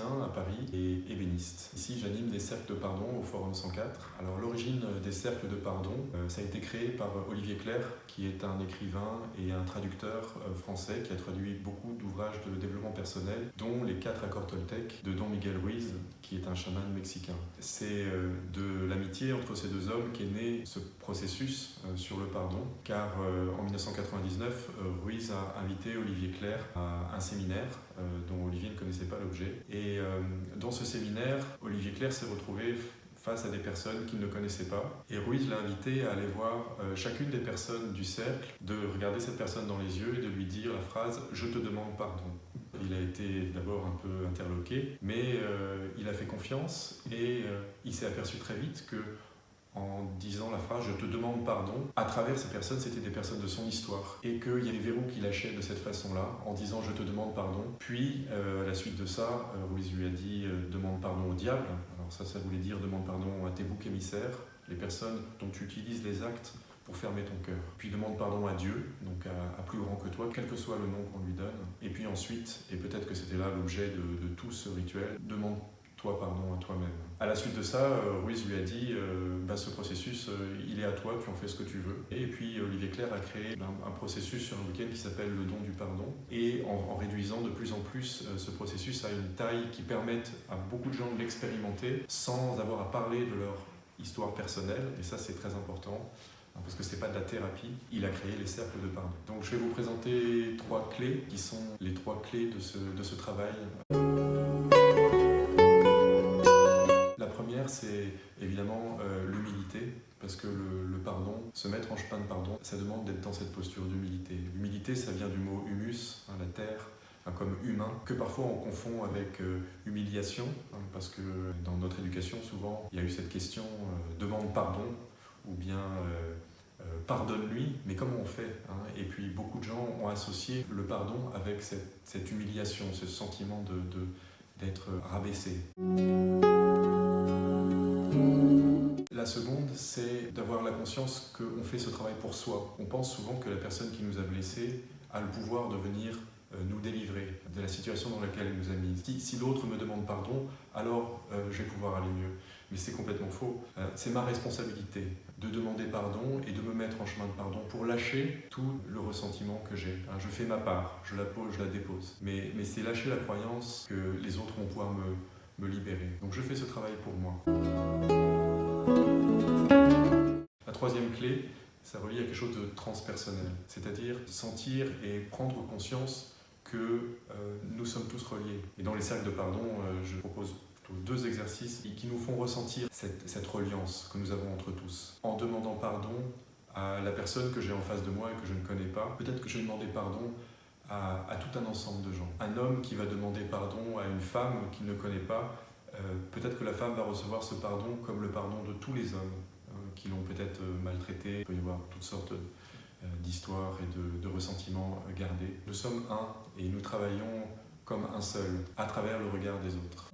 à Paris et ébéniste. Ici, j'anime des cercles de pardon au Forum 104. Alors, l'origine des cercles de pardon, ça a été créé par Olivier Clerc, qui est un écrivain et un traducteur français qui a traduit beaucoup d'ouvrages de développement personnel, dont les 4 accords Toltec de Don Miguel Ruiz, qui est un chaman mexicain. C'est de l'amitié entre ces deux hommes qu'est né ce processus sur le pardon, car en 1999, Ruiz a invité Olivier Clerc à un séminaire dont Olivier ne connaissait pas l'objet. Et dans ce séminaire, Olivier Clerc s'est retrouvé face à des personnes qu'il ne connaissait pas. Et Ruiz l'a invité à aller voir chacune des personnes du cercle, de regarder cette personne dans les yeux et de lui dire la phrase « Je te demande pardon ». Il a été d'abord un peu interloqué, mais il a fait confiance et il s'est aperçu très vite que en disant la phrase « je te demande pardon », à travers ces personnes, c'était des personnes de son histoire. Et qu'il y a des verrous qui lâchaient de cette façon-là, en disant « je te demande pardon ». Puis, à la suite de ça, Ruiz lui a dit « demande pardon au diable ». Alors ça voulait dire « demande pardon à tes boucs émissaires », les personnes dont tu utilises les actes pour fermer ton cœur. Puis demande pardon à Dieu, donc à plus grand que toi, quel que soit le nom qu'on lui donne. Et puis ensuite, et peut-être que c'était là l'objet de tout ce rituel, demande-toi pardon à toi-même. À la suite de ça, Ruiz lui a dit ce processus, il est à toi, tu en fais ce que tu veux. Et puis Olivier Clerc a créé un processus sur un week-end qui s'appelle le don du pardon. Et en réduisant de plus en plus ce processus à une taille qui permette à beaucoup de gens de l'expérimenter sans avoir à parler de leur histoire personnelle. Et ça, c'est très important, parce que ce n'est pas de la thérapie. Il a créé les cercles de pardon. Donc je vais vous présenter 3 clés qui sont les 3 clés de ce travail. La première, c'est évidemment l'humilité, parce que le pardon, se mettre en chemin de pardon, ça demande d'être dans cette posture d'humilité. L'humilité, ça vient du mot humus, la terre, comme humain, que parfois on confond avec humiliation, parce que dans notre éducation, souvent, il y a eu cette question demande pardon, ou bien pardonne-lui, mais comment on fait Et puis beaucoup de gens ont associé le pardon avec cette humiliation, ce sentiment d'être rabaissé. La seconde, c'est d'avoir la conscience qu'on fait ce travail pour soi. On pense souvent que la personne qui nous a blessés a le pouvoir de venir nous délivrer de la situation dans laquelle elle nous a mis. Si l'autre me demande pardon, alors je vais pouvoir aller mieux. Mais c'est complètement faux. C'est ma responsabilité de demander pardon et de me mettre en chemin de pardon pour lâcher tout le ressentiment que j'ai. Je fais ma part, je la pose, je la dépose. Mais c'est lâcher la croyance que les autres vont pouvoir me libérer. Donc je fais ce travail pour moi. La troisième clé, ça relie à quelque chose de transpersonnel, c'est-à-dire sentir et prendre conscience que nous sommes tous reliés. Et dans les cercles de pardon, je propose plutôt 2 exercices qui nous font ressentir cette reliance que nous avons entre tous. En demandant pardon à la personne que j'ai en face de moi et que je ne connais pas, peut-être que je vais demander pardon à tout un ensemble de gens. Un homme qui va demander pardon à une femme qu'il ne connaît pas, peut-être que la femme va recevoir ce pardon comme le pardon de tous les hommes qui l'ont peut-être maltraité. Il peut y avoir toutes sortes d'histoires et de ressentiments gardés. Nous sommes un et nous travaillons comme un seul, à travers le regard des autres.